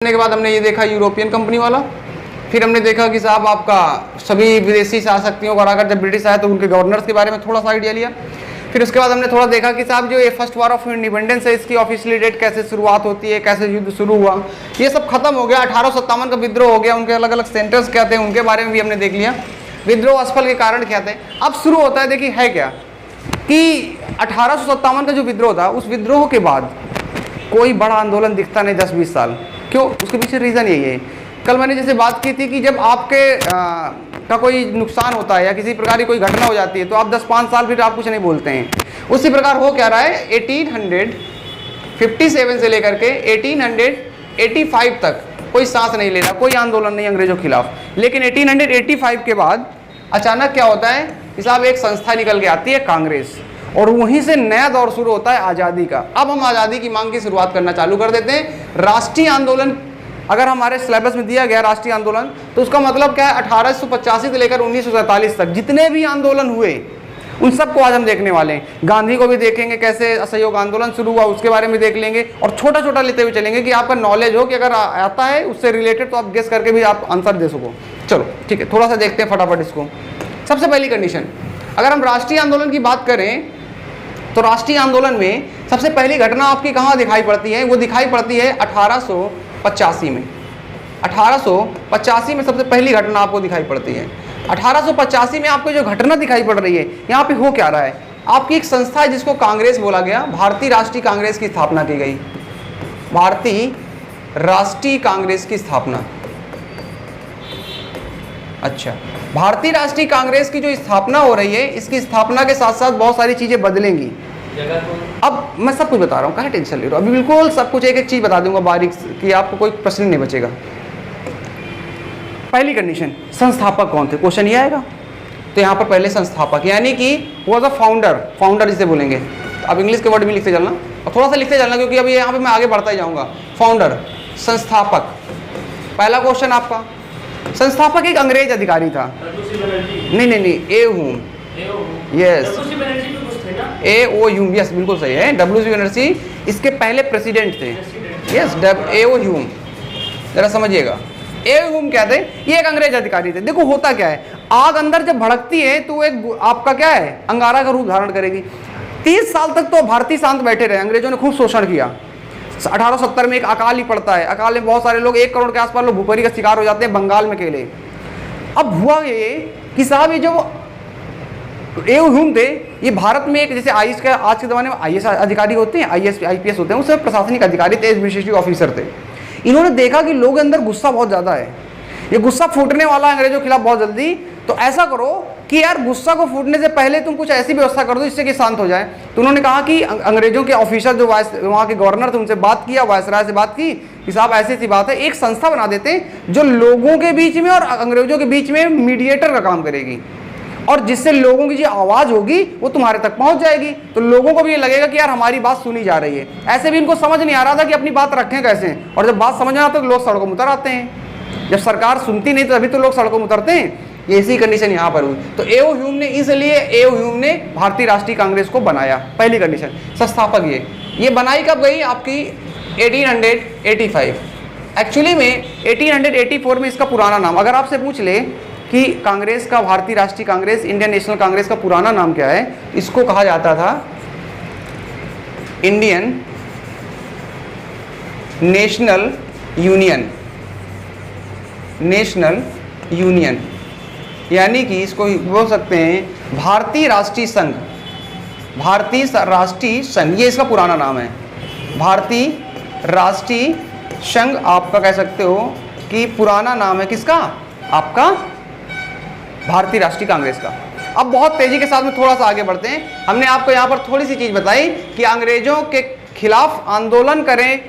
करने के बाद हमने ये देखा यूरोपियन कंपनी वाला, फिर हमने देखा कि साहब आपका सभी विदेशी शक्तियों को हराकर जब ब्रिटिश आए तो उनके गवर्नर्स के बारे में थोड़ा सा आइडिया लिया। फिर उसके बाद हमने थोड़ा देखा कि साहब जो ये फर्स्ट वॉर ऑफ इंडिपेंडेंस है इसकी ऑफिशियली डेट कैसे शुरुआत होती है, कैसे युद्ध शुरू हुआ, ये सब खत्म हो गया। 1857 का विद्रोह हो गया, उनके अलग अलग सेंटर्स क्या थे उनके बारे में भी हमने देख लिया, विद्रोह असफल के कारण क्या थे। अब शुरू होता है, देखिए है क्या कि 1857 का जो विद्रोह था उस विद्रोह के बाद कोई बड़ा आंदोलन दिखता नहीं 10-20 साल। क्यों? उसके पीछे रीज़न यही है, कल मैंने जैसे बात की थी कि जब आपके का कोई नुकसान होता है या किसी प्रकार की कोई घटना हो जाती है तो आप 10-5 साल फिर आप कुछ नहीं बोलते हैं। उसी प्रकार हो क्या रहा है, 1857 से लेकर के 1885 तक कोई सांस नहीं ले रहा, कोई आंदोलन नहीं अंग्रेजों के खिलाफ। लेकिन 1885 के बाद अचानक क्या होता है कि साहब एक संस्था निकल के आती है कांग्रेस, और वहीं से नया दौर शुरू होता है आज़ादी का। अब हम आज़ादी की मांग की शुरुआत करना चालू कर देते हैं। राष्ट्रीय आंदोलन अगर हमारे सिलेबस में दिया गया राष्ट्रीय आंदोलन, तो उसका मतलब क्या है, 1885 से लेकर 1947 तक जितने भी आंदोलन हुए उन सबको आज हम देखने वाले हैं। गांधी को भी देखेंगे, कैसे असहयोग आंदोलन शुरू हुआ उसके बारे में देख लेंगे, और छोटा छोटा लेते हुए चलेंगे कि आपका नॉलेज हो कि अगर आता है उससे रिलेटेड तो आप गेस करके भी आप आंसर दे सको। चलो ठीक है, थोड़ा सा देखते हैं फटाफट इसको। सबसे पहली कंडीशन, अगर हम राष्ट्रीय आंदोलन की बात करें तो राष्ट्रीय आंदोलन में सबसे पहली घटना आपकी कहाँ दिखाई पड़ती है? वो दिखाई पड़ती है 1885 में। 1885 में सबसे पहली घटना आपको दिखाई पड़ती है। 1885 में आपको जो घटना दिखाई पड़ रही है, यहाँ पे हो क्या रहा है, आपकी एक संस्था है जिसको कांग्रेस बोला गया, भारतीय राष्ट्रीय कांग्रेस की स्थापना की गई। भारतीय राष्ट्रीय कांग्रेस की स्थापना, अच्छा, भारतीय राष्ट्रीय कांग्रेस की जो स्थापना हो रही है, इसकी स्थापना के साथ साथ बहुत सारी चीजें बदलेंगी। अब मैं सब कुछ बता रहा हूँ, काहे टेंशन ले रहे हो, अभी बिल्कुल सब कुछ एक एक चीज बता दूंगा बारीक कि आपको कोई प्रश्न नहीं बचेगा। पहली कंडीशन, संस्थापक कौन थे, क्वेश्चन ये आएगा। तो यहाँ पर पहले संस्थापक यानी कि वॉज अ फाउंडर, फाउंडर जिसे बोलेंगे। अब इंग्लिश के वर्ड भी लिखते चलना और थोड़ा सा लिखते चलना, क्योंकि अभी यहाँ पे मैं आगे बढ़ता ही जाऊँगा। फाउंडर, संस्थापक, पहला क्वेश्चन आपका। संस्थापक एक अंग्रेज अधिकारी था। नहीं, A Hume, yes, A. O, Hume बिल्कुल सही है, W.C. बनर्जी इसके पहले प्रेसिडेंट थे। Yes, A. ह्यूम, जरा समझिएगा, ए ह्यूम क्या थे, ये एक अंग्रेज अधिकारी थे। देखो होता क्या है, आग अंदर जब भड़कती है तो एक आपका क्या है, अंगारा का रूप धारण करेगी। 30 साल तक तो भारतीय शांत बैठे रहे, अंग्रेजों ने खूब शोषण किया। 1870 में एक अकाल ही पड़ता है, अकाल में बहुत सारे लोग, 1 करोड़ के आसपास लोग भूखमरी का शिकार हो जाते हैं बंगाल में अकेले। अब हुआ ये कि साहब ये जो ए ह्यूम थे, ये भारत में एक जैसे आईएएस का आज के ज़माने में आईएएस अधिकारी होते हैं, आईपीएस होते हैं, उससे प्रशासनिक अधिकारी थे, एडमिनिस्ट्रेटिव ऑफिसर थे। इन्होंने देखा कि लोगों के अंदर गुस्सा बहुत ज़्यादा है, ये गुस्सा फूटने वाला है अंग्रेजों के खिलाफ बहुत जल्दी। तो ऐसा करो कि यार गुस्सा को फूटने से पहले तुम कुछ ऐसी व्यवस्था कर दो जिससे कि शांत हो जाए। तो उन्होंने कहा कि अंग्रेजों के ऑफिसर जो वहाँ के गवर्नर थे उनसे बात किया, वायसराय से बात की कि साहब ऐसी ऐसी बात है, एक संस्था बना देते हैं जो लोगों के बीच में और अंग्रेजों के बीच में मीडिएटर का काम करेगी, और जिससे लोगों की जो आवाज़ होगी वो तुम्हारे तक पहुंच जाएगी। तो लोगों को भी ये लगेगा कि यार हमारी बात सुनी जा रही है। ऐसे भी इनको समझ नहीं आ रहा था कि अपनी बात रखें कैसे, और जब बात समझ में आता तो लोग सड़कों में उतर आते हैं। जब सरकार सुनती नहीं तो अभी तो लोग सड़कों में उतरते हैं। ये इसी कंडीशन यहाँ पर हुई। तो ए.ओ. ह्यूम ने, इसलिए ए.ओ. ह्यूम ने भारतीय राष्ट्रीय कांग्रेस को बनाया। पहली कंडीशन, संस्थापक ये बनाई कब गई आपकी 1885। एक्चुअली में 1884 में इसका पुराना नाम, अगर आपसे पूछ ले कि कांग्रेस का, भारतीय राष्ट्रीय कांग्रेस, इंडियन नेशनल कांग्रेस का पुराना नाम क्या है, इसको कहा जाता था Indian national union. National union यानी कि इसको बोल सकते हैं भारतीय राष्ट्रीय संघ। भारतीय राष्ट्रीय संघ, ये इसका पुराना नाम है। भारतीय राष्ट्रीय संघ आपका कह सकते हो कि पुराना नाम है किसका, आपका भारतीय राष्ट्रीय कांग्रेस का। अब बहुत तेजी के साथ में थोड़ा सा आगे बढ़ते हैं। हमने आपको यहाँ पर थोड़ी सी चीज बताई कि अंग्रेजों के खिलाफ आंदोलन करें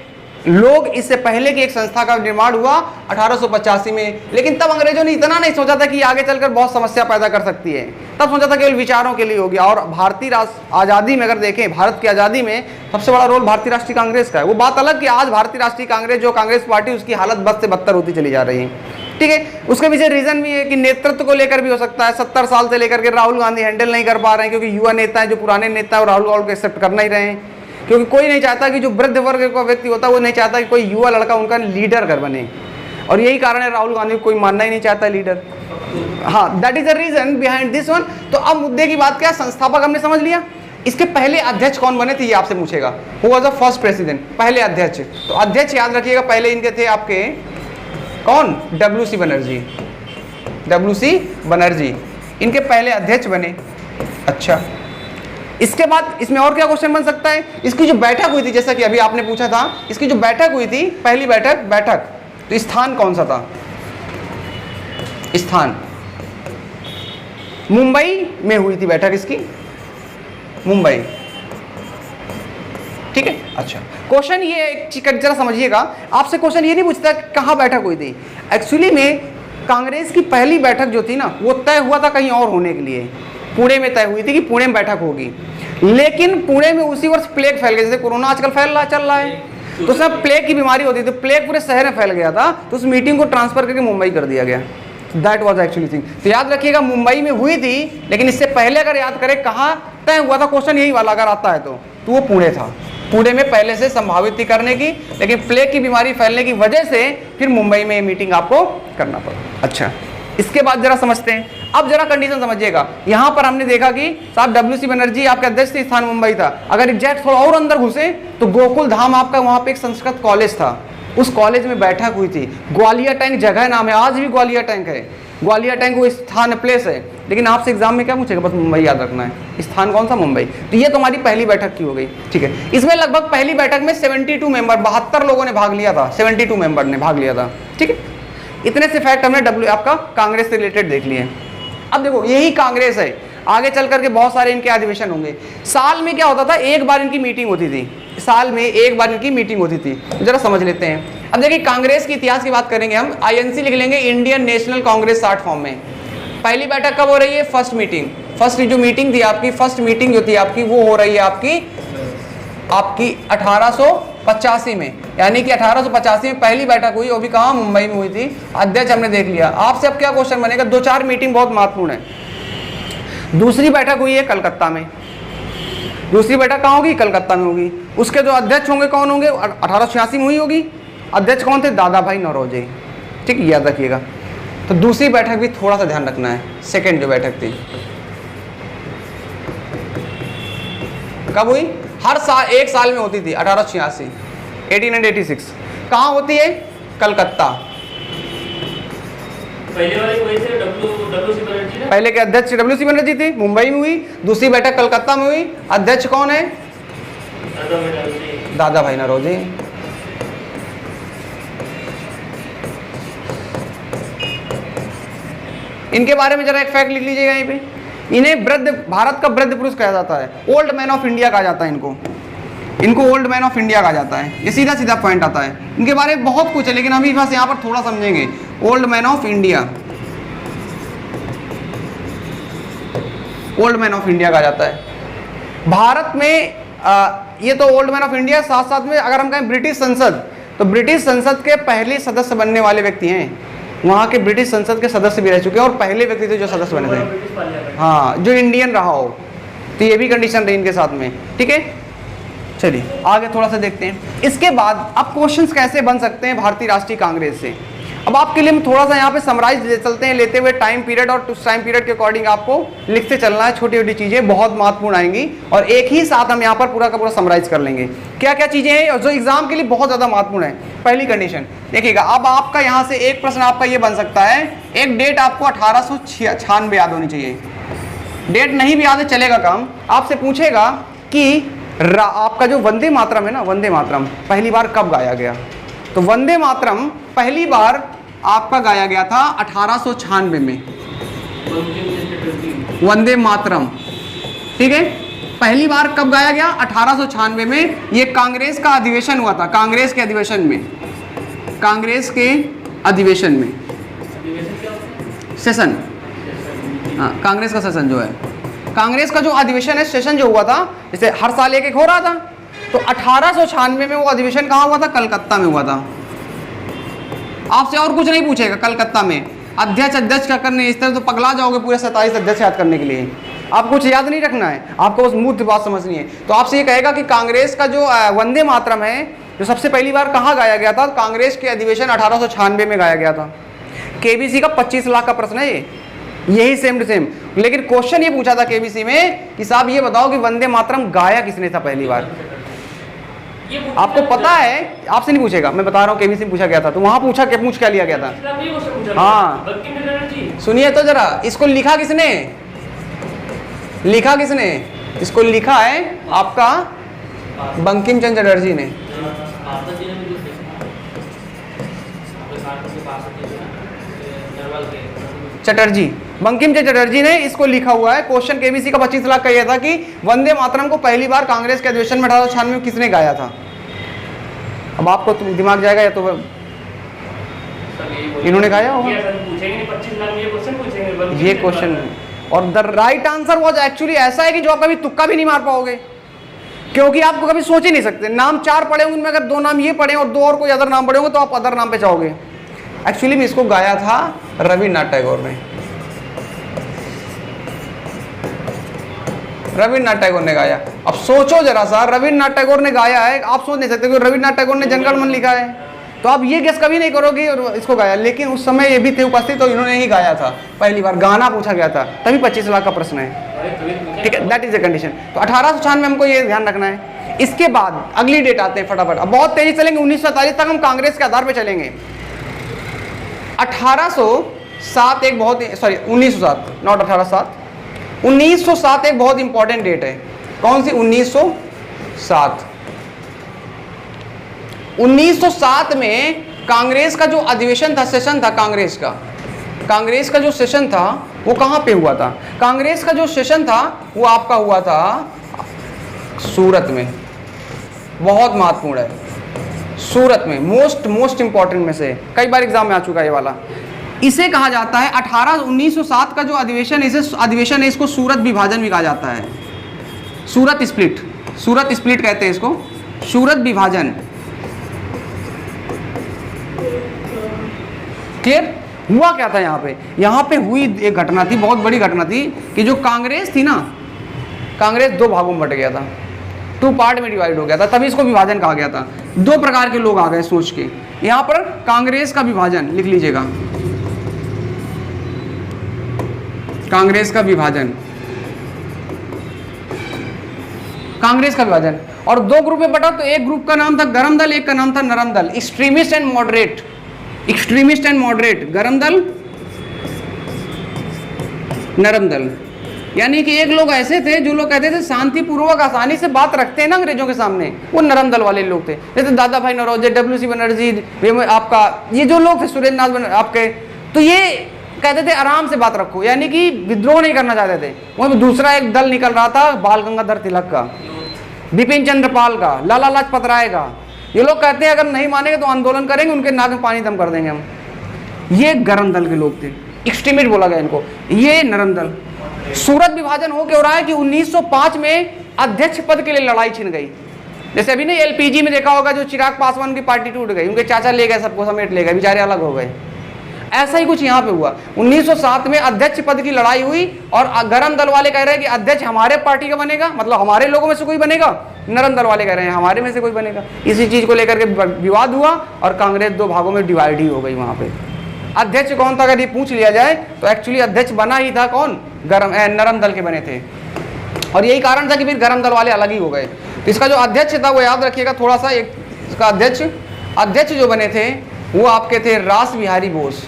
लोग, इससे पहले की एक संस्था का निर्माण हुआ 1885 में। लेकिन तब अंग्रेजों ने इतना नहीं सोचा था कि आगे चलकर बहुत समस्या पैदा कर सकती है। तब सोचा था केवल विचारों के लिए हो गया। और भारतीय आज़ादी में अगर देखें, भारत की आज़ादी में सबसे बड़ा रोल भारतीय राष्ट्रीय कांग्रेस का है। वो बात अलग कि आज भारतीय राष्ट्रीय कांग्रेस, जो कांग्रेस पार्टी, उसकी हालत बद से बदतर होती चली जा रही है। ठीक है, उसके पीछे रीजन भी है कि नेतृत्व को लेकर भी हो सकता है। 70 साल से लेकर के राहुल गांधी हैंडल नहीं कर पा रहे हैं, क्योंकि युवा नेता हैं, जो पुराने नेता हैं, और राहुल गांधी को एक्सेप्ट कर नहीं रहे हैं। क्योंकि कोई नहीं चाहता कि जो वृद्ध वर्ग का व्यक्ति होता है वो नहीं चाहता कि कोई युवा लड़का उनका लीडर कर बने, और यही कारण है राहुल गांधी को कोई मानना ही नहीं चाहता लीडर। हाँ, that is the reason behind this one. तो अब मुद्दे की बात क्या, संस्थापक हमने समझ लिया। इसके पहले अध्यक्ष कौन बने थे ये आपसे पूछेगा, who was the first president, पहले अध्यक्ष। तो अध्यक्ष याद रखिएगा पहले इनके थे आपके कौन, WC बनर्जी, WC बनर्जी इनके पहले अध्यक्ष बने। अच्छा, इसके बाद इसमें और क्या क्वेश्चन बन सकता है, इसकी जो बैठक हुई थी, जैसा कि अभी आपने पूछा था, इसकी जो बैठक हुई थी पहली बैठक तो स्थान कौन सा था, स्थान मुंबई में हुई थी बैठक इसकी, मुंबई, ठीक है। अच्छा, क्वेश्चन ये जरा समझिएगा, आपसे क्वेश्चन ये नहीं पूछता कहाँ बैठक हुई थी। एक्चुअली में कांग्रेस की पहली बैठक जो थी ना वो तय हुआ था कहीं और होने के लिए, पुणे में तय हुई थी कि पुणे में बैठक होगी, लेकिन पुणे में उसी वर्ष प्लेग फैल गया, जैसे कोरोना आजकल चल रहा है, तो उसमें प्लेग की बीमारी होती थी, प्लेग पूरे शहर में फैल गया था, तो उस मीटिंग को ट्रांसफर करके मुंबई कर दिया गया। That was actually thing. तो याद रखिएगा मुंबई में हुई थी, लेकिन इससे पहले अगर याद करें कहाँ तय हुआ था, क्वेश्चन यही वाला अगर आता है तो वो पुणे था। पुणे में पहले से संभावित थी करने की, लेकिन प्लेग की बीमारी फैलने की वजह से फिर मुंबई में ये मीटिंग आपको करना पड़ा। अच्छा, इसके बाद जरा समझते हैं, अब जरा कंडीशन समझिएगा। यहाँ पर हमने देखा कि साहब WC बनर्जी आपके अध्यक्ष थे, स्थान मुंबई था। अगर एग्जैक्ट थोड़ा और अंदर घुसे तो गोकुल धाम आपका वहाँ पे एक संस्कृत कॉलेज था, उस कॉलेज में बैठक हुई थी। ग्वालियर टैंक जगह नाम है, आज भी ग्वालियर टैंक है, ग्वालियर टैंक वो स्थान प्लेस है, लेकिन आपसे एग्जाम में क्या पूछेगा, बस मुंबई याद रखना है, स्थान कौन सा, मुंबई। तो ये तुम्हारी पहली बैठक की हो गई, ठीक है। इसमें लगभग पहली बैठक में 72 मेंबर, 72 लोगों ने भाग लिया था, 72 मेंबर ने भाग लिया था, ठीक है। इतने से फैक्ट हमने आपका कांग्रेस से रिलेटेड देख लिए। अब देखो यही कांग्रेस है, आगे चल करके बहुत सारे इनके अधिवेशन होंगे। साल में क्या होता था, एक बार इनकी मीटिंग होती थी, साल में एक बार इनकी मीटिंग होती थी। जरा समझ लेते हैं। अब देखिए कांग्रेस के इतिहास की बात करेंगे हम, INC लिख लेंगे, Indian national Congress short form में। पहली बैठक कब हो रही है, फर्स्ट मीटिंग, फर्स्ट जो मीटिंग थी आपकी, फर्स्ट मीटिंग जो थी आपकी वो हो रही है आपकी 1885 में, यानी कि 1885 में पहली बैठक हुई, वो भी कहाँ, मुंबई में हुई थी। अध्यक्ष हमने देख लिया। आपसे अब क्या क्वेश्चन बनेगा, 2-4 मीटिंग बहुत महत्वपूर्ण है। दूसरी बैठक हुई है कलकत्ता में, दूसरी बैठक कहाँ होगी, कलकत्ता में होगी। उसके जो अध्यक्ष होंगे कौन होंगे, 1886 में हुई होगी। अध्यक्ष कौन थे, दादा भाई नौरोजी, ठीक, याद रखिएगा। तो दूसरी बैठक भी थोड़ा सा ध्यान रखना है, सेकेंड जो बैठक थी कब हुई, हर साल एक साल में होती थी, 1886, 1886। कहाँ होती है, कलकत्ता। पहले के अध्यक्ष WC बनर्जी थे, मुंबई में हुई। दूसरी बैठक कलकत्ता में हुई। अध्यक्ष कौन है, दादा भाई नौरोजी। इनके बारे में जरा एक फैक्ट लिख लीजिएगा यहीं पे। इन्हें वृद्ध, भारत का वृद्ध पुरुष कहा जाता है, ओल्ड मैन ऑफ इंडिया कहा जाता है इनको ओल्ड मैन ऑफ इंडिया कहा जाता है। ये सीधा सीधा पॉइंट आता है। इनके बारे में बहुत कुछ है, लेकिन अभी बस यहाँ पर थोड़ा समझेंगे। Old man of India, old man of India कहा जाता है भारत में। ये तो ओल्ड मैन ऑफ इंडिया, साथ साथ में अगर हम कहें ब्रिटिश संसद, तो ब्रिटिश संसद के पहले सदस्य बनने वाले व्यक्ति हैं। वहाँ के ब्रिटिश संसद के सदस्य भी रह चुके हैं और पहले व्यक्ति थे जो सदस्य बने थे, हाँ, जो इंडियन रहा हो। तो ये भी कंडीशन रही इनके साथ में, ठीक है। चलिए आगे थोड़ा सा देखते हैं। इसके बाद अब क्वेश्चंस कैसे बन सकते हैं भारतीय राष्ट्रीय कांग्रेस से। अब आपके लिए हम थोड़ा सा यहाँ पे समराइज ले चलते हैं, लेते हुए टाइम पीरियड, और उस टाइम पीरियड के अकॉर्डिंग आपको लिखते चलना है। छोटी छोटी चीज़ें बहुत महत्वपूर्ण आएंगी और एक ही साथ हम यहाँ पर पूरा का पूरा समराइज कर लेंगे क्या क्या चीज़ें हैं और जो एग्जाम के लिए बहुत ज़्यादा महत्वपूर्ण है। पहली कंडीशन देखिएगा, अब आपका यहाँ से एक प्रश्न आपका ये बन सकता है, एक डेट आपको 1896 याद होनी चाहिए। डेट नहीं भी याद है चलेगा काम। आपसे पूछेगा कि आपका जो वंदे मातरम है ना, वंदे मातरम पहली बार कब गाया गया। तो वंदे मातरम पहली बार आपका गाया गया था 1896 में, वंदे मातरम, ठीक है। पहली बार कब गाया गया, 1896 में। ये कांग्रेस का अधिवेशन हुआ था, कांग्रेस के अधिवेशन में, कांग्रेस के अधिवेशन में, सेशन, हाँ, कांग्रेस का सेशन जो है, कांग्रेस का जो अधिवेशन है, सेशन जो हुआ था, जैसे हर साल एक एक हो रहा था, तो 1896 में वो अधिवेशन कहाँ हुआ था, कलकत्ता में हुआ था। आपसे और कुछ नहीं पूछेगा, कलकत्ता में। अध्यक्ष क्या करने, इस तरह तो पगला जाओगे पूरे 27 अध्यक्ष याद करने के लिए। आपको कुछ याद नहीं रखना है, आपको बस मूर्त बात समझनी है। तो आपसे ये कहेगा कि कांग्रेस का जो वंदे मातरम है, जो सबसे पहली बार कहाँ गाया गया था, कांग्रेस के अधिवेशन 1896 में गाया गया था। केबीसी का 25 लाख का प्रश्न है ये, यही सेम टू सेम। लेकिन क्वेश्चन ये पूछा था केबीसी में कि साहब ये बताओ कि वंदे मातरम गाया किसने था पहली बार। आपको पता है, आपसे नहीं पूछेगा, मैं बता रहा हूँ केबीसी में पूछा गया था, तो वहां पूछ क्या लिया गया था। हाँ सुनिए तो जरा, इसको लिखा किसने, इसको लिखा है आपका बंकिम चंद्र चटर्जी ने। बंकिम चंद्र चटर्जी ने इसको लिखा हुआ है। क्वेश्चन केबीसी का 25 लाख का यह था कि वंदे मातरम को पहली बार कांग्रेस के अधिवेशन में 1896 में किसने गाया था। अब आपको दिमाग जाएगा या तो इन्होंने गाया होगा ये क्वेश्चन। और the right answer was actually ऐसा है कि जो आप कभी तुक्का भी नहीं मार पाओगे, क्योंकि आपको कभी सोच ही नहीं सकते। नाम 4 पढ़े होंगे, उनमें अगर 2 नाम ये पढ़े और 2 और कोई अदर नाम पढ़े होंगे तो आप अदर नाम पे जाओगे। एक्चुअली में इसको गाया था रविन्द्रनाथ टैगोर ने। रविन्द्रनाथ टैगोर ने गाया। अब सोचो जरा सा, रविन्द्रनाथ टैगोर ने गाया है, आप सोच नहीं सकते कि रविन्द्रनाथ टैगोर ने जनगण मन लिखा है, तो आप ये गेस कभी नहीं करोगे और इसको गाया। लेकिन उस समय ये भी थे उपस्थित, तो इन्होंने ही गाया था पहली बार, गाना पूछा गया था, तभी 25 लाख का प्रश्न है। ठीक है, दैट इज द कंडीशन। तो 1896 में हमको ये ध्यान रखना है। इसके बाद अगली डेट आते हैं फटाफट, अब बहुत तेजी चलेंगे। 1947 तक हम कांग्रेस के आधार पर चलेंगे। 1807 एक बहुत, सॉरी 1907 नॉट 1807, 1907 एक बहुत इंपॉर्टेंट डेट है। कौन सी? 1907। 1907 में कांग्रेस का जो अधिवेशन था, सेशन था कांग्रेस का जो सेशन था वो कहां पे हुआ था? कांग्रेस का जो सेशन था वो आपका हुआ था सूरत में। बहुत महत्वपूर्ण है, सूरत में, मोस्ट इंपॉर्टेंट में से, कई बार एग्जाम में आ चुका है ये वाला। इसे कहा जाता है 1907 का जो अधिवेशन है, इसको सूरत विभाजन भी कहा जाता है। सूरत स्प्लिट कहते हैं इसको, सूरत विभाजन। क्लियर? हुआ क्या था यहाँ पे हुई एक घटना थी, बहुत बड़ी घटना थी, कि जो कांग्रेस थी ना, कांग्रेस 2 भागों में बट गया था, 2 पार्ट में डिवाइड हो गया था, तभी इसको विभाजन कहा गया था। 2 प्रकार के लोग आ गए सोच के। यहाँ पर कांग्रेस का विभाजन लिख लीजिएगा, कांग्रेस का विभाजन, और 2 ग्रुप में बटा। तो एक ग्रुप का नाम था गरम दल, एक का नाम था नरम दल, एक्सट्रीमिस्ट एंड मॉडरेट, गरम दल, नरम दल। यानी कि एक लोग ऐसे थे जो लोग कहते थे शांतिपूर्वक आसानी से बात रखते हैं ना अंग्रेजों के सामने, वो नरम दल वाले लोग थे। जैसे दादा भाई नौरोजी, WC बनर्जी, आपका ये जो लोग थे, सुरेंद्र नाथ आपके, तो ये कहते थे आराम से बात रखो, यानी कि विद्रोह नहीं करना चाहते थे। वहीं दूसरा एक दल निकल रहा था बाल गंगाधर तिलक का, बिपिन चंद्र पाल का, लाला लाजपत राय का। ये लोग कहते हैं अगर नहीं मानेंगे तो आंदोलन करेंगे, उनके नाक में पानी दम कर देंगे हम। ये गरम दल के लोग थे, एक्सट्रीमिस्ट बोला गया इनको। ये नरम दल। सूरत विभाजन हो रहा है कि 1905 में अध्यक्ष पद के लिए लड़ाई छिन गई। जैसे अभी नहीं LPG में देखा होगा, जो चिराग पासवान की पार्टी टूट गई, उनके चाचा ले गए, सबको समेट ले गए, बेचारे अलग हो गए। ऐसा ही कुछ यहाँ पे हुआ। 1907 में अध्यक्ष पद की लड़ाई हुई और गरम दल वाले कह रहे हैं कि अध्यक्ष हमारे पार्टी का बनेगा, मतलब हमारे लोगों में से कोई बनेगा। नरम दल वाले कह रहे हैं हमारे में से कोई बनेगा। इसी चीज को लेकर के विवाद हुआ और कांग्रेस 2 भागों में डिवाइड ही हो गई। वहां पे अध्यक्ष कौन था अगर ये पूछ लिया जाए तो एक्चुअली अध्यक्ष बना ही था कौन? नरम दल के बने थे। और यही कारण था कि फिर गरम दल वाले अलग ही हो गए। तो इसका जो अध्यक्ष था वो याद रखिएगा थोड़ा सा, एक इसका अध्यक्ष जो बने थे वो आपके थे रास बिहारी बोस।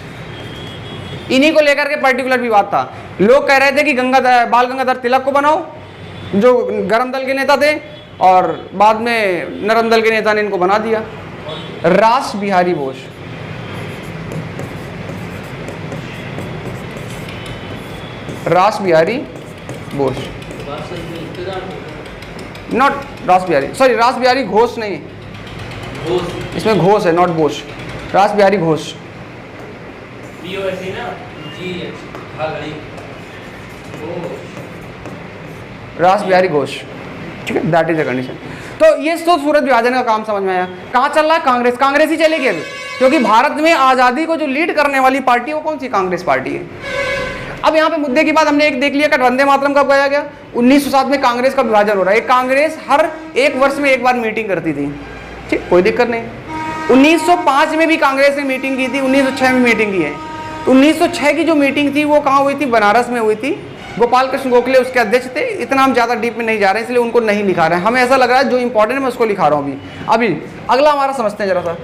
इन्हीं को लेकर के पर्टिकुलर विवाद था। लोग कह रहे थे कि बाल गंगाधर तिलक को बनाओ, जो गरम दल के नेता थे, और बाद में नरम दल के नेता ने इनको बना दिया रास बिहारी बोस। रास बिहारी बोस, नॉट रास बिहारी, सॉरी रास बिहारी घोष नहीं, इसमें घोष है, नॉट बोस। रास बिहारी घोष, रास बिहारी घोष। ठीक है, दैट इज द कंडीशन। तो ये तो सूरत विभाजन का काम समझ में आया। कहाँ चल रहा है? कांग्रेस ही चलेगी अभी, क्योंकि भारत में आज़ादी को जो लीड करने वाली पार्टी वो कौन सी? कांग्रेस पार्टी है। अब यहाँ पे मुद्दे की बात हमने एक देख लिया कि वंदे मातरम कब गाया गया, 1907 में कांग्रेस का विभाजन हो रहा है। कांग्रेस हर एक वर्ष में एक बार मीटिंग करती थी, ठीक, कोई दिक्कत नहीं। 1905 में भी कांग्रेस ने मीटिंग की थी, 1906 में मीटिंग की है। 1906 की जो मीटिंग थी वो कहाँ हुई थी, बनारस में हुई थी। गोपाल कृष्ण गोखले उसके अध्यक्ष थे। इतना हम ज़्यादा डीप में नहीं जा रहे हैं, इसलिए उनको नहीं लिखा रहे हैं, हमें ऐसा लग रहा है जो इंपॉर्टेंट है मैं उसको लिखा रहा हूँ अभी। अगला हमारा समझते हैं जरा सा,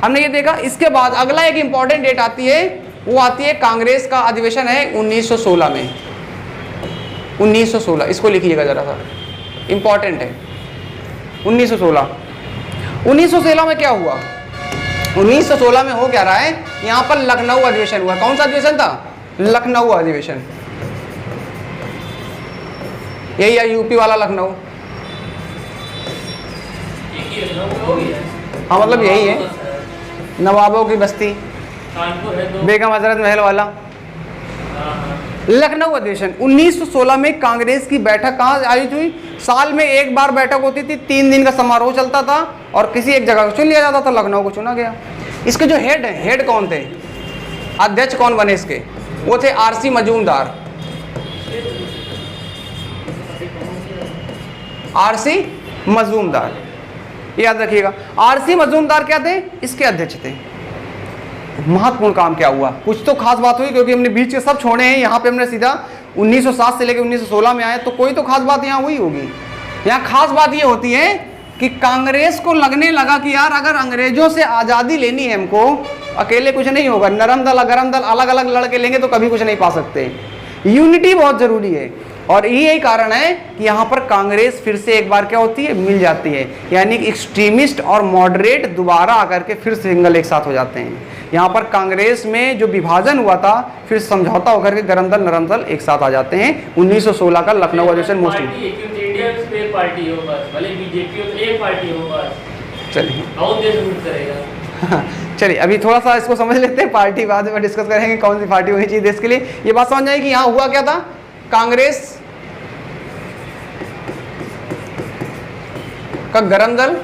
हमने ये देखा। इसके बाद अगला एक इंपॉर्टेंट डेट आती है, वो आती है कांग्रेस का अधिवेशन है 1916 में। 1916 इसको लिखिएगा जरा सा, इंपॉर्टेंट है। 1916 में क्या हुआ, 1916 में हो क्या रहा है, यहाँ पर लखनऊ अधिवेशन हुआ। कौन सा अधिवेशन था, लखनऊ अधिवेशन, यही है यूपी वाला लखनऊ। हाँ मतलब यही है, नवाबों की बस्ती, बेगम हजरत महल वाला। लखनऊ अधिवेशन 1916 में कांग्रेस की बैठक कहाँ आयोजित हुई, साल में एक बार बैठक होती थी, 3 दिन का समारोह चलता था और किसी एक जगह को चुन लिया जाता था, लखनऊ को चुना गया। इसके जो हेड हैं, हेड कौन थे, अध्यक्ष कौन बने इसके, वो थे आरसी मजूमदार। आरसी मजूमदार, याद रखिएगा। आरसी मजूमदार क्या थे, इसके अध्यक्ष थे। महत्वपूर्ण काम क्या हुआ, कुछ तो खास बात हुई, क्योंकि हमने बीच के सब छोड़े हैं, यहाँ पे हमने सीधा 1907 से लेकर 1916 में आए, तो कोई तो खास बात यहाँ हुई होगी। यहाँ खास बात ये होती है कि कांग्रेस को लगने लगा कि यार अगर अंग्रेजों से आज़ादी लेनी है हमको, अकेले कुछ नहीं होगा, नरम दल गरम दल अलग अलग लड़के लेंगे तो कभी कुछ नहीं पा सकते। यूनिटी बहुत जरूरी है, और यही कारण है कि यहाँ पर कांग्रेस फिर से एक बार क्या होती है, मिल जाती है। यानी कि एक्सट्रीमिस्ट और मॉडरेट दोबारा आकर के फिर सिंगल एक साथ हो जाते हैं। यहाँ पर कांग्रेस में जो विभाजन हुआ था, फिर समझौता होकर के गरम दल नरम दल एक साथ आ जाते हैं। 1916 का लखनऊ अधिवेशन मोस्ट चलिए अभी थोड़ा सा इसको समझ लेते हैं, पार्टी बाद में डिस्कस करेंगे कौन सी पार्टी होनी चाहिए देश के लिए। ये बात समझ आएगी, यहाँ हुआ क्या था, कांग्रेस का गरम दल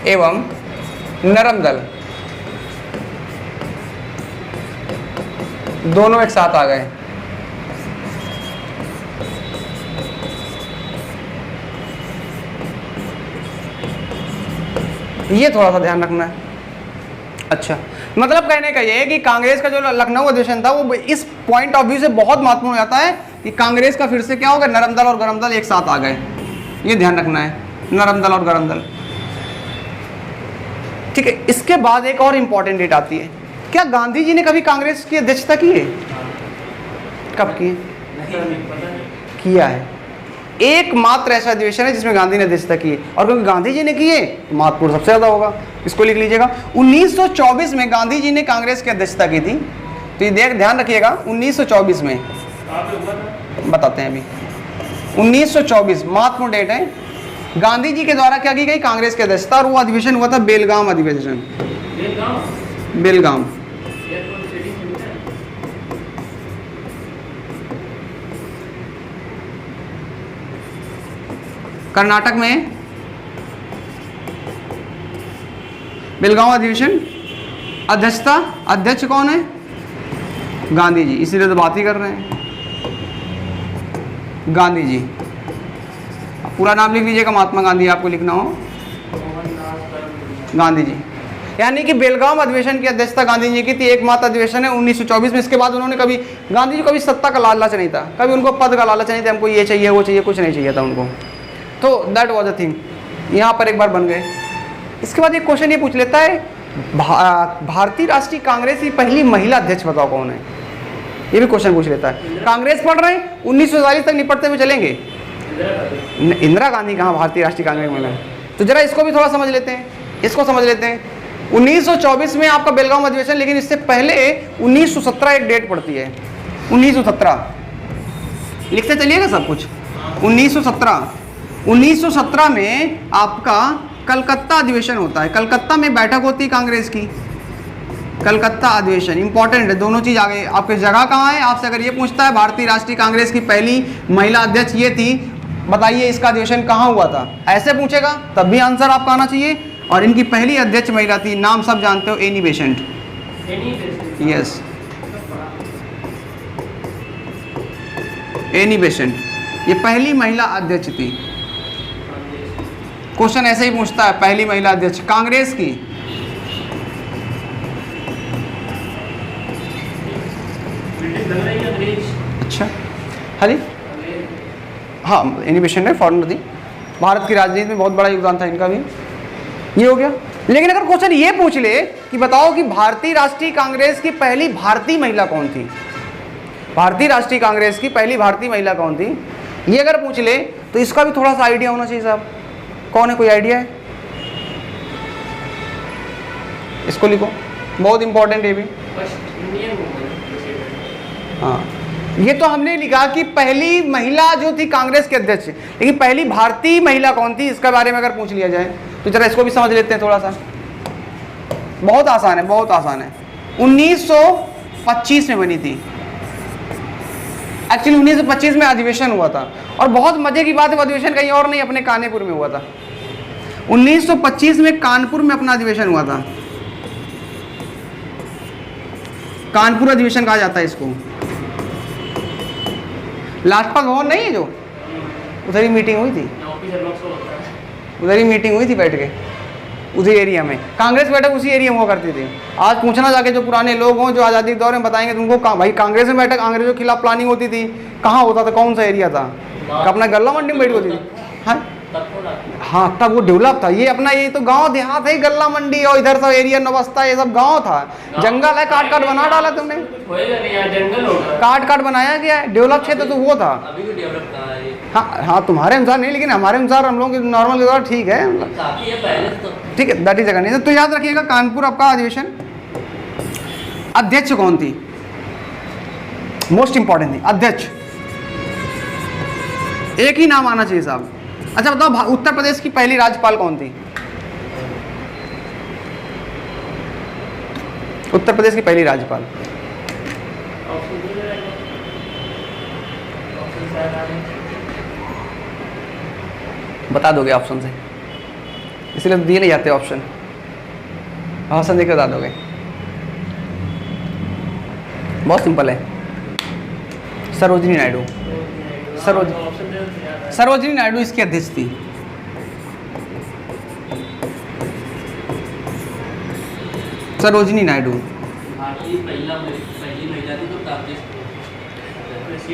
एवं नरम दल दोनों एक साथ आ गए। ये थोड़ा सा ध्यान रखना है। अच्छा, मतलब कहने का ये है कि कांग्रेस का जो लखनऊ अधिवेशन था वो इस पॉइंट ऑफ व्यू से बहुत महत्वपूर्ण हो जाता है कि कांग्रेस का फिर से क्या होगा, नरम दल और गरम दल एक साथ आ गए। ये ध्यान रखना है, नरम दल और गरम दल, ठीक है। इसके बाद एक और इंपॉर्टेंट डेट आती है, क्या गांधी जी ने कभी कांग्रेस की अध्यक्षता की है, कब की किया है, एकमात्र ऐसा अधिवेशन है जिसमें गांधी ने अध्यक्षता की है, और क्योंकि गांधी जी ने की है तो महत्वपूर्ण सबसे ज्यादा होगा, इसको लिख लीजिएगा। 1924 में गांधी जी ने कांग्रेस की अध्यक्षता की थी, तो ये ध्यान रखिएगा। 1924 में बताते हैं अभी, 1924 महत्वपूर्ण डेट है। गांधी जी के द्वारा क्या की गई, कांग्रेस की अध्यक्षता, और वो अधिवेशन हुआ था बेलगाम अधिवेशन। बेलगाम कर्नाटक में, बेलगांव अधिवेशन। अध्यक्षता, अध्यक्ष कौन है, गांधी जी, इसीलिए तो बात ही कर रहे हैं, गांधी जी। पूरा नाम लिख लीजिएगा, महात्मा गांधी आपको लिखना हो, गांधी जी। यानी कि बेलगाम अधिवेशन की अध्यक्षता गांधी जी की थी, एकमात्र अधिवेशन है 1924 में। इसके बाद उन्होंने कभी, गांधी जी को कभी सत्ता का लालच नहीं था, कभी उनको पद का लालच नहीं था, हमको ये चाहिए वो चाहिए, कुछ नहीं चाहिए था उनको, तो दैट वाज द थिंग। यहाँ पर एक बार बन गए। इसके बाद एक क्वेश्चन ये पूछ लेता है, भारतीय राष्ट्रीय कांग्रेस की पहली महिला अध्यक्ष बताओ कौन है, ये भी क्वेश्चन पूछ लेता है। कांग्रेस पढ़ रहे हैं, 1947 तक निपटते हुए चलेंगे। इंदिरा गांधी कहाँ भारतीय राष्ट्रीय कांग्रेस में है, तो जरा इसको भी थोड़ा समझ लेते हैं, इसको समझ लेते हैं। 1924 में आपका बेलगाम अधिवेशन, लेकिन इससे पहले 1917 एक डेट पड़ती है, 1917 लिखते चलिएगा सब कुछ। 1917 में आपका कलकत्ता अधिवेशन होता है, कलकत्ता में बैठक होती है कांग्रेस की, कलकत्ता अधिवेशन इंपॉर्टेंट है। दोनों चीज आ गए, आपकी जगह कहाँ है, आपसे अगर ये पूछता है भारतीय राष्ट्रीय कांग्रेस की पहली महिला अध्यक्ष ये थी, बताइए इसका अधिवेशन कहाँ हुआ था, ऐसे पूछेगा तब भी आंसर आपका आना चाहिए। और इनकी पहली अध्यक्ष महिला थी, नाम सब जानते हो, Annie Besant. Yes, Annie Besant, ये पहली महिला अध्यक्ष थी। क्वेश्चन ऐसे ही पूछता है, पहली महिला अध्यक्ष कांग्रेस की। अच्छा, हाँ जी, हाँ एनी बेसेंट है, फॉरेनर थी, भारत की राजनीति में बहुत बड़ा योगदान था इनका भी। ये हो गया। लेकिन अगर क्वेश्चन ये पूछ ले कि बताओ कि भारतीय राष्ट्रीय कांग्रेस की पहली भारतीय महिला कौन थी, भारतीय राष्ट्रीय कांग्रेस की पहली भारतीय महिला कौन थी, ये अगर पूछ ले तो इसका भी थोड़ा सा आइडिया होना चाहिए साहब। कौन है, कोई आइडिया है? इसको लिखो, बहुत इंपॉर्टेंट है भी। हाँ, ये तो हमने लिखा कि पहली महिला जो थी कांग्रेस के अध्यक्ष, लेकिन पहली भारतीय महिला कौन थी इसके बारे में अगर पूछ लिया जाए तो जरा इसको भी समझ लेते हैं थोड़ा सा। बहुत आसान है, बहुत आसान है। 1925 में बनी थी एक्चुअली, 1925 में अधिवेशन हुआ था। और बहुत मजे की बात है, अधिवेशन कहीं और नहीं, अपने कानपुर में हुआ था। 1925 में कानपुर में अपना अधिवेशन हुआ था। कानपुर अधिवेशन कहा जाता है इसको। लाजपत भवन नहीं है जो, उधर ही मीटिंग हुई थी, उधर ही मीटिंग हुई थी बैठ के, उसी एरिया में। कांग्रेस बैठक उसी एरिया में हुआ करती थी। आज पूछना जाके जो पुराने लोग हों जो आज़ादी के दौर में, बताएंगे तुमको भाई कांग्रेस में बैठक अंग्रेजों के खिलाफ प्लानिंग होती थी, कहाँ होता था, कौन सा एरिया था? अपना गल्ला मंडी में बैठ होती थी। हाँ, तब वो डेवलप था। ये अपना ये तो गांव देहात है, गल्ला मंडी और इधर सब एरिया नवस्था, ये सब गांव था। जंगल है, काट काट बना डाला तुमने, काट काट बनाया गया है। डेवलप क्षेत्र तो वो था। हाँ हाँ, तुम्हारे अनुसार नहीं, लेकिन हमारे अनुसार हम लोग नॉर्मल के द्वारा ठीक है, ठीक है, दैट इज जगह नहीं। तो याद रखिएगा कानपुर आपका अधिवेशन। अध्यक्ष कौन थी, मोस्ट इंपॉर्टेंट थी अध्यक्ष, एक ही नाम आना चाहिए साहब। अच्छा बताओ, उत्तर प्रदेश की पहली राज्यपाल कौन थी? उत्तर प्रदेश की पहली राज्यपाल, बता दोगे ऑप्शन से? इसलिए दिए नहीं जाते ऑप्शन, ऑप्शन देकर बता दोगे। बहुत सिंपल है, सरोजिनी नायडू। सरोजिनी नायडू इसकी अध्यक्ष थी। सरोजिनी नायडू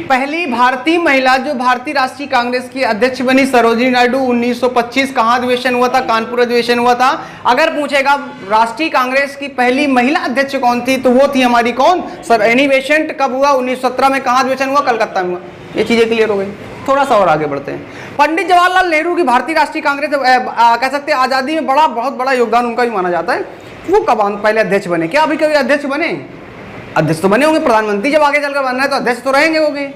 पहली भारतीय महिला जो भारतीय राष्ट्रीय कांग्रेस की अध्यक्ष बनी, सरोजिनी नायडू। 1925 कहाँ अधिवेशन हुआ था? कानपुर अधिवेशन हुआ था। अगर पूछेगा राष्ट्रीय कांग्रेस की पहली महिला अध्यक्ष कौन थी, तो वो थी हमारी कौन, सर एनी बेसेंट। कब हुआ? 1917 में। कहाँ अधिवेशन हुआ? कलकत्ता में हुआ। ये चीजें क्लियर हो गई। थोड़ा सा और आगे बढ़ते हैं। पंडित जवाहरलाल नेहरू की भारतीय राष्ट्रीय कांग्रेस कह सकते हैं आजादी में बहुत बड़ा योगदान उनका भी माना जाता है। वो कब पहले अध्यक्ष बने? क्या अभी कभी अध्यक्ष बने? अध्यक्ष तो बने होंगे, प्रधानमंत्री जब आगे चलकर बनना है तो अध्यक्ष तो रहेंगे होंगे।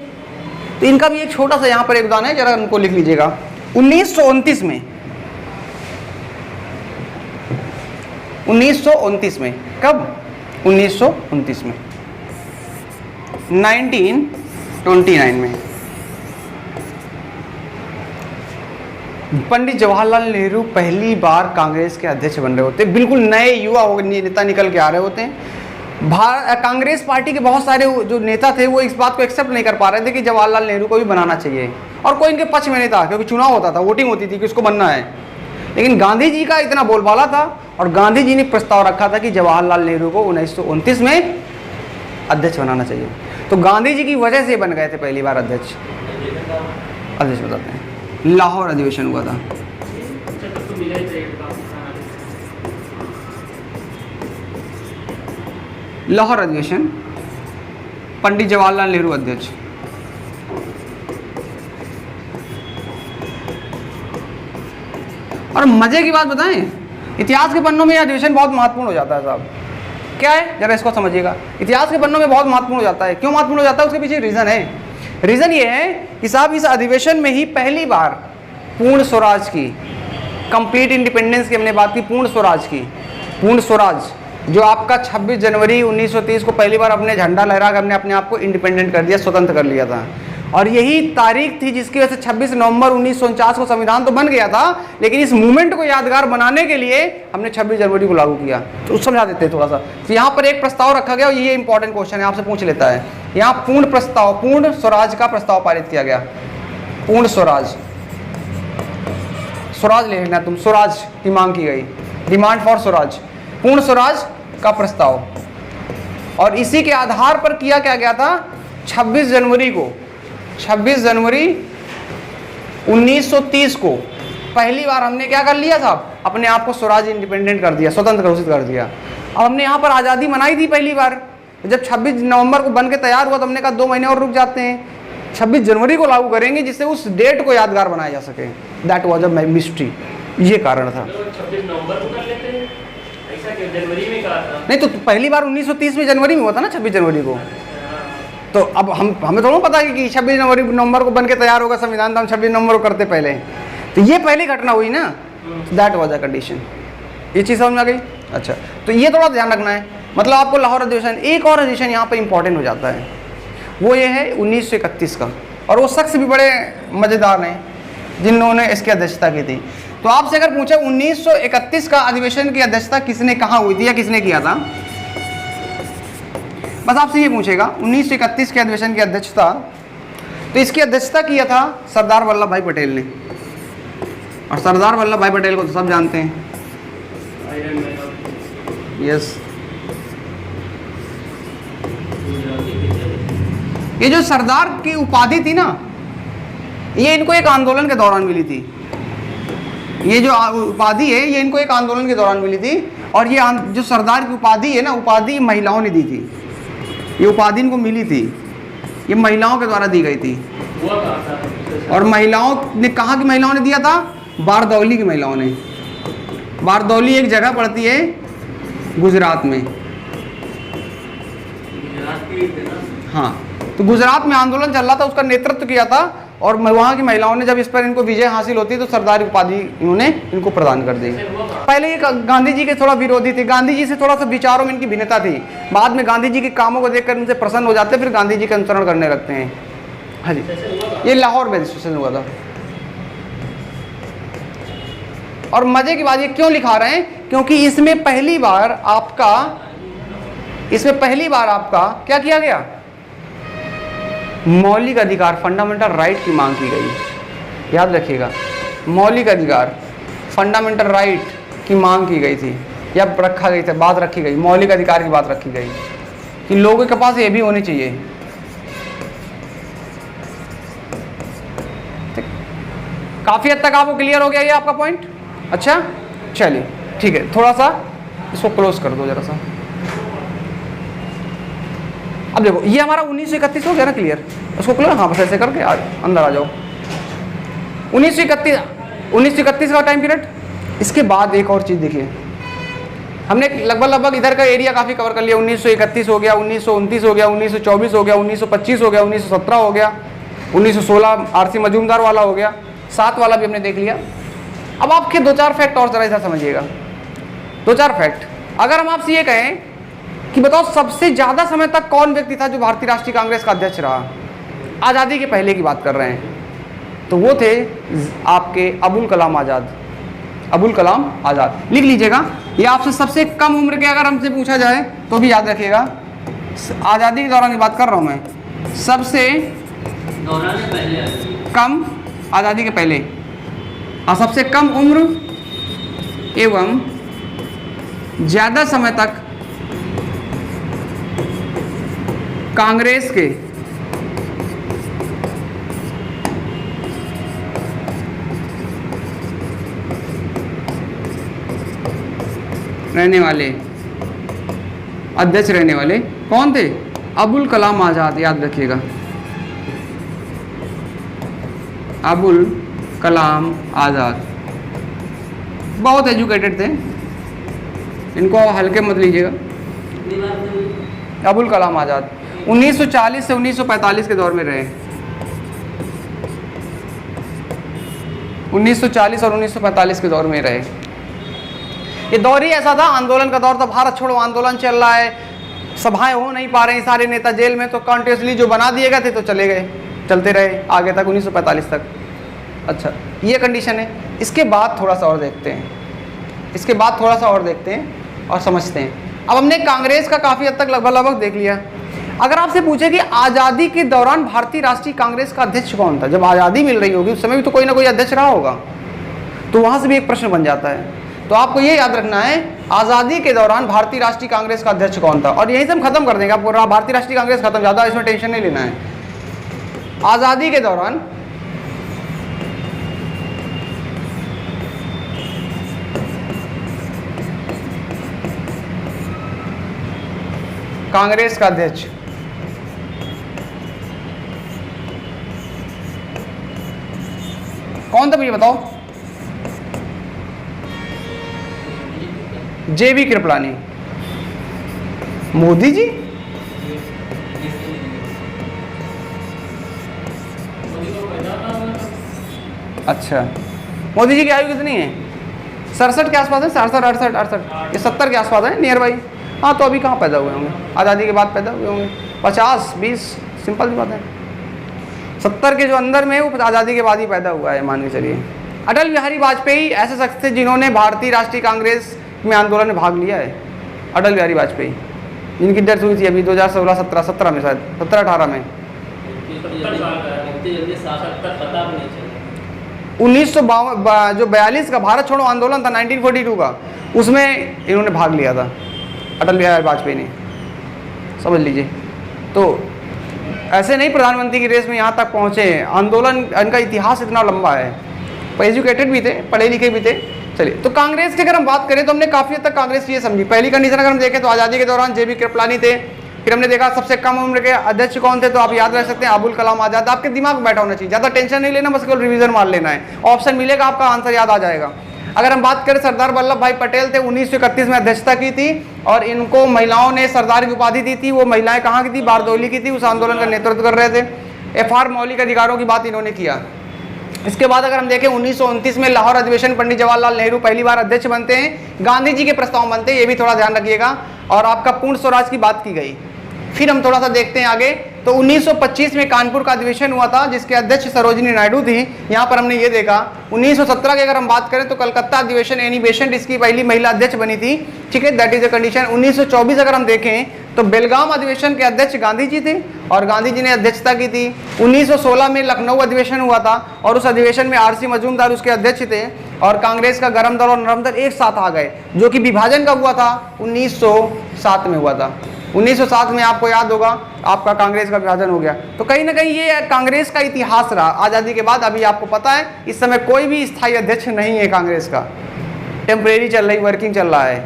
तो इनका भी एक छोटा सा यहाँ पर योगदान है, जरा उनको लिख लीजिएगा। 1929 में, 1929 में, कब? 1929 में, 1929 में पंडित जवाहरलाल नेहरू पहली बार कांग्रेस के अध्यक्ष बन रहे होते। बिल्कुल नए युवा नेता निकल के आ रहे होते हैं। कांग्रेस पार्टी के बहुत सारे जो नेता थे वो इस बात को एक्सेप्ट नहीं कर पा रहे थे कि जवाहरलाल नेहरू को भी बनाना चाहिए, और कोई इनके पक्ष में नहीं था, क्योंकि चुनाव होता था, वोटिंग होती थी कि उसको बनना है। लेकिन गांधी जी का इतना बोलबाला था और गांधी जी ने प्रस्ताव रखा था कि जवाहरलाल नेहरू को 1929 में अध्यक्ष बनाना चाहिए। तो गांधी जी की वजह से बन गए थे पहली बार अध्यक्ष। बताते हैं, लाहौर अधिवेशन हुआ था। लाहौर अधिवेशन, पंडित जवाहरलाल नेहरू अध्यक्ष। और मजे की बात बताएं, इतिहास के पन्नों में यह अधिवेशन बहुत महत्वपूर्ण हो जाता है साहब। क्या है, जरा इसको समझिएगा। इतिहास के पन्नों में बहुत महत्वपूर्ण हो जाता है। क्यों महत्वपूर्ण हो जाता है? उसके पीछे रीजन है। रीजन ये है कि साहब इस अधिवेशन में ही पहली बार पूर्ण स्वराज की, कंप्लीट इंडिपेंडेंस की हमने बात की, पूर्ण स्वराज की, पूर्ण स्वराज जो आपका 26 जनवरी 1930 को पहली बार अपने झंडा लहरा कर हमने अपने आप को इंडिपेंडेंट कर दिया, स्वतंत्र कर लिया था। और यही तारीख थी जिसकी वजह से 26 नवंबर 1949 को संविधान तो बन गया था, लेकिन इस मूवमेंट को यादगार बनाने के लिए हमने 26 जनवरी को लागू किया। तो समझा देते हैं थोड़ा सा। तो यहाँ पर एक प्रस्ताव रखा गया और ये इंपॉर्टेंट क्वेश्चन है, आपसे पूछ लेता है। यहाँ पूर्ण प्रस्ताव, पूर्ण स्वराज का प्रस्ताव पारित किया गया। पूर्ण स्वराज, स्वराज ले लेना तुम, स्वराज की मांग की गई, डिमांड फॉर स्वराज, पूर्ण स्वराज का प्रस्ताव। और इसी के आधार पर किया क्या गया था, 26 जनवरी को, 26 जनवरी 1930 को पहली बार हमने क्या कर लिया था, अपने आप को स्वराज इंडिपेंडेंट कर दिया, स्वतंत्र घोषित कर दिया। अब हमने यहाँ पर आज़ादी मनाई थी पहली बार, जब 26 नवंबर को बन के तैयार हुआ तो हमने कहा 2 महीने और रुक जाते हैं, 26 जनवरी को लागू करेंगे जिससे उस डेट को यादगार बनाया जा सके। दैट वाज अ मिस्ट्री, ये कारण था। 26 नवंबर को कर लेते हैं, ऐसा क्यों जनवरी में कहा था? नहीं तो पहली बार 1930 में जनवरी में हुआ था ना, 26 जनवरी को। तो अब हमें थोड़ा पता है कि 26 नवंबर को बन के तैयार होगा संविधान, तो हम 26 नवंबर को करते पहले, तो ये पहली घटना हुई ना, दैट वाज अ कंडीशन। ये चीज़ समझ में आ गई? अच्छा, तो ये थोड़ा ध्यान रखना है। मतलब आपको लाहौर अधिवेशन, एक और अधिवेशन यहाँ पे इंपॉर्टेंट हो जाता है, वो ये है 1931 का, और वो शख्स भी बड़े मज़ेदार हैं जिन्होंने इसकी अध्यक्षता की थी। तो आपसे अगर पूछे 1931 का अधिवेशन की अध्यक्षता किसने, कहाँ हुई थी या किसने किया था, बस आपसे ये पूछेगा 1931 के अधिवेशन की अध्यक्षता, तो इसकी अध्यक्षता किया था सरदार वल्लभ भाई पटेल ने। और सरदार वल्लभ भाई पटेल को तो सब जानते हैं, यस। ये जो सरदार की उपाधि थी ना, ये इनको एक आंदोलन के दौरान मिली थी। ये जो उपाधि है ये इनको एक आंदोलन के दौरान मिली थी, और ये जो सरदार की उपाधि है ना, उपाधि महिलाओं ने दी थी। ये उपाधि इनको मिली थी, ये महिलाओं के द्वारा दी गई थी। और महिलाओं ने, कहाँ की महिलाओं ने दिया था, बारदौली की महिलाओं ने। बारदौली एक जगह पड़ती है गुजरात में, हाँ। तो गुजरात में आंदोलन चल रहा था, उसका नेतृत्व किया था, और वहाँ की महिलाओं ने जब इस पर इनको विजय हासिल होती तो सरदार उपाधि इन्होंने इनको प्रदान कर दी। पहले ये गांधी जी के थोड़ा विरोधी थे, गांधी जी से थोड़ा सा विचारों में इनकी भिन्नता थी। बाद में गांधी जी के कामों को देखकर उनसे प्रसन्न हो जाते, फिर गांधी जी का अनुसरण करने लगते हैं। हाँ जी, ये लाहौर में सेशन हुआ था। और मजे की बात ये क्यों लिखा रहे हैं, क्योंकि इसमें पहली बार आपका क्या किया गया, मौलिक अधिकार, फंडामेंटल राइट की मांग की गई। याद रखिएगा, मौलिक अधिकार, फंडामेंटल राइट की मांग की गई थी, या रखा गई थी, बात रखी गई, मौलिक अधिकार की बात रखी गई कि लोगों के पास ये भी होनी चाहिए। काफ़ी हद तक आपको क्लियर हो गया ये आपका पॉइंट? अच्छा, चलिए ठीक है, थोड़ा सा इसको क्लोज कर दो जरा सा। अब देखो ये हमारा 1931 हो गया ना क्लियर, उसको क्लियर, हाँ बस ऐसे करके अंदर आ जाओ। 1931 का टाइम पीरियड। इसके बाद एक और चीज़ देखिए, हमने लगभग इधर का एरिया काफ़ी कवर कर लिया। 1931 हो गया, 1929 हो गया, 1924 हो गया, 1925 हो गया, 1917 हो गया, 1916 आरसी मजूमदार वाला हो गया, 7 वाला भी हमने देख लिया। अब आपके 2-4 फैक्ट और जरा ऐसा समझिएगा, 2-4 फैक्ट। अगर हम आपसे ये कहें कि बताओ सबसे ज़्यादा समय तक कौन व्यक्ति था जो भारतीय राष्ट्रीय कांग्रेस का अध्यक्ष रहा, आज़ादी के पहले की बात कर रहे हैं, तो वो थे आपके अबुल कलाम आज़ाद। अबुल कलाम आज़ाद लिख लीजिएगा। ये आपसे सबसे कम उम्र के अगर हमसे पूछा जाए तो भी याद रखिएगा, आज़ादी के दौरान की बात कर रहा हूँ मैं, सबसे कम आज़ादी के पहले और सबसे कम उम्र एवं ज़्यादा समय तक कांग्रेस के रहने वाले, अध्यक्ष रहने वाले कौन थे? अबुल कलाम आज़ाद। याद रखिएगा, अबुल कलाम आज़ाद बहुत एजुकेटेड थे, इनको हल्के मत लीजिएगा। अबुल कलाम आज़ाद 1940 से 1945 के दौर में रहे। 1940 और 1945 के दौर में रहे। ये दौर ही ऐसा था, आंदोलन का दौर था, भारत छोड़ो आंदोलन चल रहा है, सभाएं हो नहीं पा रही, सारे नेता जेल में, तो कॉन्टिन्यूसली जो बना दिए गए थे तो चले गए, चलते रहे आगे तक 1945 तक। अच्छा, ये कंडीशन है। इसके बाद थोड़ा सा और देखते हैं, इसके बाद थोड़ा सा और देखते हैं और समझते हैं। अब हमने कांग्रेस का काफ़ी हद तक लगभग देख लिया। अगर आपसे पूछे कि आज़ादी के दौरान भारतीय राष्ट्रीय कांग्रेस का अध्यक्ष कौन था, जब आज़ादी मिल रही होगी उस समय भी तो कोई ना कोई अध्यक्ष रहा होगा, तो वहां से भी एक प्रश्न बन जाता है। तो आपको ये याद रखना है आज़ादी के दौरान भारतीय राष्ट्रीय कांग्रेस का अध्यक्ष कौन था, और यहीं से हम खत्म कर देंगे। आपको भारतीय राष्ट्रीय कांग्रेस खत्म, ज़्यादा इसमें टेंशन नहीं लेना है। आज़ादी के दौरान कांग्रेस का अध्यक्ष कौन था, मुझे बताओ। जेबी कृपलानी। मोदी जी? अच्छा, मोदी जी की आयु कितनी है? 67 के आसपास है, 67, 68, 68, ये 70 के आसपास है, नियर बाई। हाँ, तो अभी कहाँ पैदा हुए होंगे, आज़ादी के बाद पैदा हुए होंगे, 50, 20, सिंपल सी बात है। 70 के जो अंदर में वो आज़ादी के बाद ही पैदा हुआ है, मान के चलिए। अटल बिहारी वाजपेयी ऐसे शख्स थे जिन्होंने भारतीय राष्ट्रीय कांग्रेस में आंदोलन में भाग लिया है। अटल बिहारी वाजपेयी, जिनकी डेथ हुई थी अभी 2016-17 में, शायद 17-18 में। 1952 जो 42 का भारत छोड़ो आंदोलन था 1942 का, उसमें इन्होंने भाग लिया था अटल बिहारी वाजपेयी ने, समझ लीजिए। तो ऐसे नहीं प्रधानमंत्री की रेस में यहाँ तक पहुँचे, आंदोलन इनका इतिहास इतना लंबा है। एजुकेटेड भी थे, पढ़े लिखे भी थे। चलिए, तो कांग्रेस की अगर हम बात करें तो हमने काफ़ी हद तक कांग्रेस ये समझी। पहली कंडीशन अगर हम देखें तो आज़ादी के दौरान जेबी कृपलानी थे। फिर हमने देखा सबसे कम उम्र के अध्यक्ष कौन थे, तो आप याद रख सकते हैं अबुल कलाम आज़ाद। आपके दिमाग में बैठा होना चाहिए, ज़्यादा टेंशन नहीं लेना, बस केवल रिवीजन मार लेना है, ऑप्शन मिलेगा आपका आंसर याद आ जाएगा। अगर हम बात करें सरदार वल्लभ भाई पटेल थे, 1931 में अध्यक्षता की थी और इनको महिलाओं ने सरदार की उपाधि दी थी। वो महिलाएं कहाँ की थी? बारदौली की थी, उस आंदोलन का नेतृत्व कर रहे थे। FR मौलिक अधिकारों की बात इन्होंने किया। इसके बाद अगर हम देखें 1929 में लाहौर अधिवेशन पंडित जवाहरलाल नेहरू पहली बार अध्यक्ष बनते हैं, गांधी जी के प्रस्ताव बनते हैं, ये भी थोड़ा ध्यान रखिएगा। और आपका पूर्ण स्वराज की बात की गई। फिर हम थोड़ा सा देखते हैं आगे, तो 1925 में कानपुर का अधिवेशन हुआ था जिसके अध्यक्ष सरोजिनी नायडू थी। यहाँ पर हमने ये देखा 1917 की अगर हम बात करें तो कलकत्ता अधिवेशन एनी बेसेंट इसकी पहली महिला अध्यक्ष बनी थी, ठीक है, दैट इज अ कंडीशन। 1924 अगर हम देखें तो बेलगाम अधिवेशन के अध्यक्ष गांधी जी थे और गांधी जी ने अध्यक्षता की थी। 1916 में लखनऊ अधिवेशन हुआ था और उस अधिवेशन में RC मजूमदार उसके अध्यक्ष थे और कांग्रेस का गरम दल और नरम दल एक साथ आ गए, जो कि विभाजन कब हुआ था? 1907 में हुआ था। 1907 में आपको याद होगा आपका कांग्रेस का विभाजन हो गया। तो कहीं ना कहीं ये कांग्रेस का इतिहास रहा आज़ादी के बाद। अभी आपको पता है इस समय कोई भी स्थायी अध्यक्ष नहीं है कांग्रेस का, टेम्परेरी चल रही, वर्किंग चल रहा है।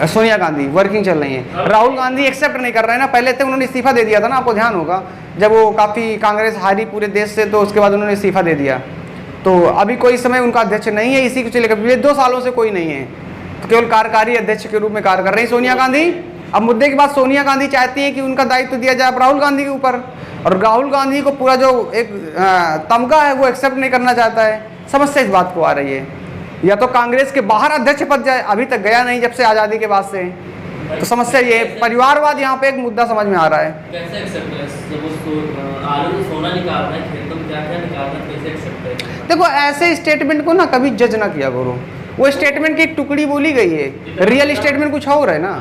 सोनिया गांधी वर्किंग चल रही है। राहुल गांधी एक्सेप्ट नहीं कर रहे हैं ना, पहले थे उन्होंने इस्तीफा दे दिया था ना, आपको ध्यान होगा, जब वो काफ़ी कांग्रेस हारी पूरे देश से तो उसके बाद उन्होंने इस्तीफा दे दिया। तो अभी कोई समय उनका अध्यक्ष नहीं है, इसी को लेकर पिछले 2 सालों से कोई नहीं है, तो केवल कार्यकारी अध्यक्ष के रूप में कार्य कर रही सोनिया गांधी। अब मुद्दे के बाद सोनिया गांधी चाहती हैं कि उनका दायित्व दिया जाए राहुल गांधी के ऊपर, और राहुल गांधी को पूरा जो एक तमगा है वो एक्सेप्ट नहीं करना चाहता है। समस्या इस बात को आ रही है, या तो कांग्रेस के बाहर अध्यक्ष पद जाए, अभी तक गया नहीं जब से आज़ादी के बाद से। तो समस्या ये परिवारवाद यहाँ पे एक मुद्दा समझ में आ रहा है। कैसे एक्सेप्ट है? जब उसको आलू सोना निकालना है, खेतों में क्या-क्या निकालना है, कैसे एक्सेप्ट है? देखो, ऐसे स्टेटमेंट को ना कभी जज ना किया करो, वो स्टेटमेंट की एक टुकड़ी बोली गई है, रियल स्टेटमेंट कुछ और है ना।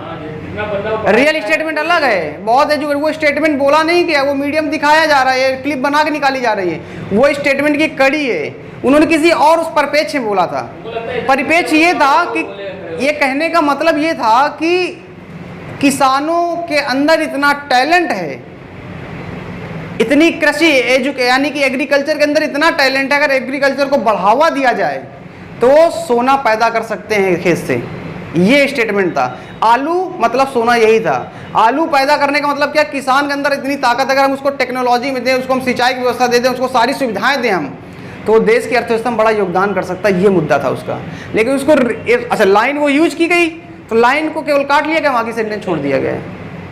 रियल स्टेटमेंट अलग है, बहुत है। वो स्टेटमेंट बोला नहीं गया, वो मीडियम दिखाया जा रहा है, क्लिप बना के निकाली जा रही है, वो स्टेटमेंट की कड़ी है। उन्होंने किसी और उस परिपेक्ष में बोला था। परिपेक्ष ये था कि ये कहने का मतलब ये था कि किसानों के अंदर इतना टैलेंट है, इतनी कृषि यानी कि एग्रीकल्चर के अंदर इतना टैलेंट है, अगर एग्रीकल्चर को बढ़ावा दिया जाए तो सोना पैदा कर सकते हैं खेत से। ये स्टेटमेंट था। आलू मतलब सोना, यही था। आलू पैदा करने का मतलब क्या? किसान के अंदर इतनी ताकत, अगर हम उसको टेक्नोलॉजी में दें, उसको हम सिंचाई की व्यवस्था दे दें, उसको सारी सुविधाएं दें हम, तो देश की अर्थव्यवस्था में बड़ा योगदान कर सकता है। ये मुद्दा था उसका। लेकिन उसको अच्छा लाइन वो यूज की गई तो लाइन को केवल काट लिया गया, वहाँ की सेंटेंस छोड़ दिया गया।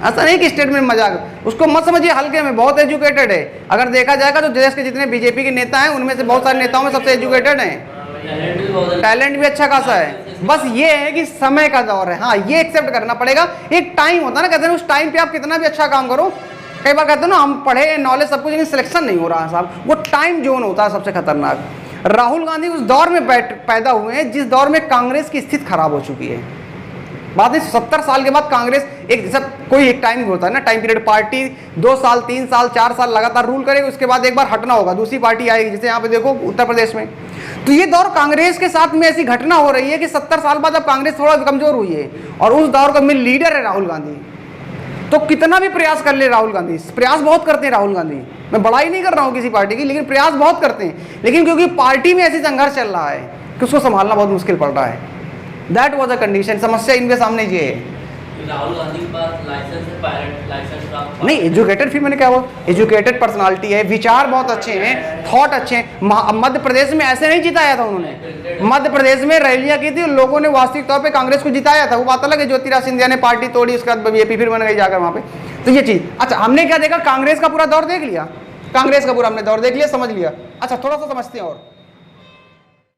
ऐसा नहीं कि स्टेटमेंट मजाक, उसको मत समझिए हल्के में, बहुत एजुकेटेड है। अगर देखा जाएगा तो देश के जितने बीजेपी के नेता हैं उनमें से बहुत सारे नेताओं में सबसे एजुकेटेड हैं, टैलेंट भी अच्छा खासा है। बस ये है कि समय का दौर है। हाँ, ये एक्सेप्ट करना पड़ेगा। एक टाइम होता है ना, कहते हैं उस टाइम पे आप कितना भी अच्छा काम करो, कई बार कहते हैं ना हम पढ़े नॉलेज सब कुछ, लेकिन सिलेक्शन नहीं हो रहा है साहब, वो टाइम जोन होता है सबसे खतरनाक। राहुल गांधी उस दौर में पैदा हुए हैं जिस दौर में कांग्रेस की स्थिति खराब हो चुकी है, बात है 70 साल के बाद कांग्रेस एक जैसा कोई एक टाइम होता है ना, टाइम पीरियड, पार्टी 2 साल 3 साल 4 साल लगातार रूल करेगी, उसके बाद एक बार हटना होगा, दूसरी पार्टी आएगी, जैसे यहाँ पे देखो उत्तर प्रदेश में। तो ये दौर कांग्रेस के साथ में ऐसी घटना हो रही है कि 70 साल बाद अब कांग्रेस थोड़ा कमजोर हुई है, और उस दौर का मेन लीडर है राहुल गांधी। तो कितना भी प्रयास कर ले राहुल गांधी, प्रयास बहुत करते हैं राहुल गांधी, मैं बड़ाई नहीं कर रहा हूँ किसी पार्टी की, लेकिन प्रयास बहुत करते हैं, लेकिन क्योंकि पार्टी में ऐसी संघर्ष चल रहा है कि उसको संभालना बहुत मुश्किल पड़ रहा है। दैट वॉज अ कंडीशन, समस्या इनके सामने ये है। राहुल गांधी के पास लाइसेंस है, पायलट लाइसेंस प्राप्त नहीं, एजुकेटेड, फिर मैंने क्या वो एजुकेटेड पर्सनालिटी है, विचार बहुत अच्छे हैं, थॉट अच्छे हैं। मध्य प्रदेश में ऐसे नहीं जिताया था उन्होंने, मध्य प्रदेश में रैलियां की थी, लोगों ने वास्तविक तौर पे कांग्रेस को जिताया था। वो बात अलग है, ज्योतिरादित्य सिंधिया ने पार्टी तोड़ी, उसके बाद बीजेपी फिर बन गई जाकर वहां पे। तो ये चीज, अच्छा हमने क्या देखा, कांग्रेस का पूरा दौर देख लिया, कांग्रेस का पूरा हमने दौर देख लिया, समझ लिया। अच्छा थोड़ा सा समझते हैं और